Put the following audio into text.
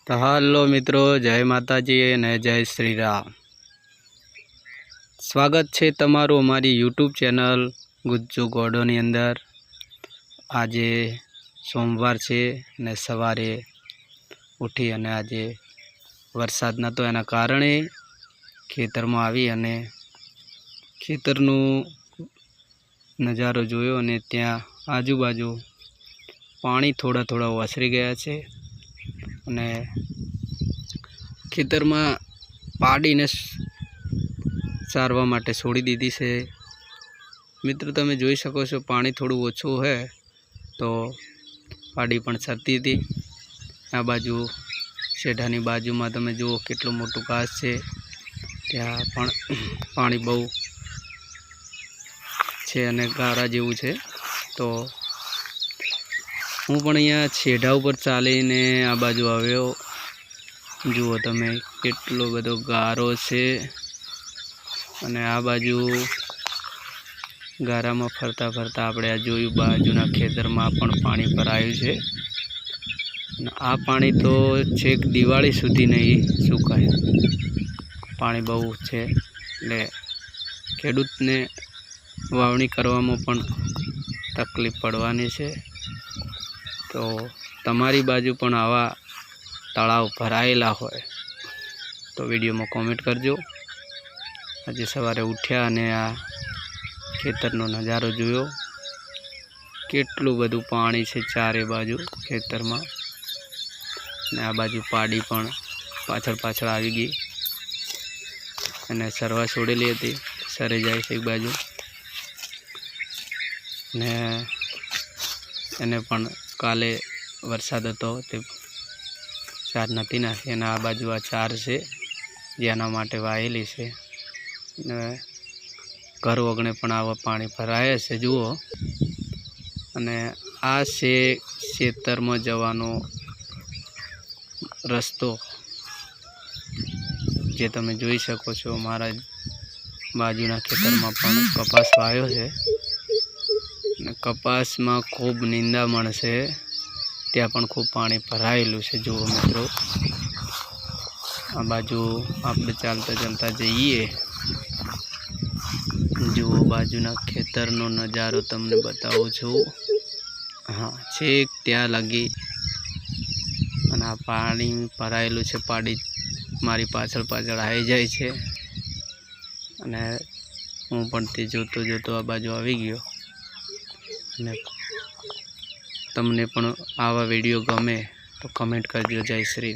तो हेलो मित्रों, जय माताजी ने जय श्री राम। स्वागत है तमारू अमारी यूट्यूब चैनल गुज्जू गौडोनी अंदर। आज सोमवार है ने सवारे उठी अने आज वरसाद नतो एना कारणे खेतर में आवी अने खेतरनो नजारो जोयो अने त्या आजूबाजू पाणी थोड़ा थोड़ा वसरी गया है अने खेतर में पाड़ी ने सारवा माटे छोड़ी दीधी से। मित्र तमे जोई शको छो पाणी थोड़ू ओछुं है तो पाड़ी पण सरती थी। आ बाजू शेढानी बाजू में तमे जुओ केटलुं मोटुं घास छे, त्यां पण पाणी बहु छे अने गारा जेवुं छे। तो हूँ पण अहींया छेढा उपर चालीने आ बाजू आव्यो। जुओ तमे केटलो बधो गारो छे अने आ बाजू गारा में फरता फरता आपणे आ जोयुं बाजूना खेतरमां पण पाणी भरायुं छे। आ पाणी तो छेक दिवाળી सुधी नहीं सुकाय। पाणी बहु छे એટલે ખેડૂતને વાવણી કરવામાં પણ તકલીફ પડવાની છે। तो तमारी बाजू पण आवा तळाव भरायेला होय तो विडियो में कॉमेंट करजो। आज सवारे उठ्या अने आ खेतरनो नजारो जोयो, केटलुं बधुं पाणी छे चारे बाजू खेतर में। ने आ बाजू पाड़ी पण पाछळ पाछळ आवी गई अने सरवा छोड़ेली हती, सरे जाय छे एक बाजू ने एने पण काले वरसाद हतो ते चार नथी नाखी अने आ बाजू आ चार छे जेना माटे वायेली छे। घर वगणे पण आवा पाणी भराया छे जुओ। अने आ छे खेतरमां जवानो रस्तो जे तमे जोई शको छो। मारा बाजूना खेतरमां पण कपास वायो छे। कपास में खूब निंदामण से त्या पण खूब पाणी भरायेलुं छे। जुओ मित्रों, आ बाजू आपणे चालता चालता जईए। जुओ बाजूना खेतरनो नजारो तमने बतावुं छुं। हाँ, छेक त्या लगी अने आ पाणी भरायेलुं छे। पाड़ी मारी पाछळ पाछळ आई जाय छे अने हूँ पण ते जोतो जोतो आ बाजू आवी गयो। ने तमने पण आवा वीडियो गमे तो कमेंट करजो। जय श्री।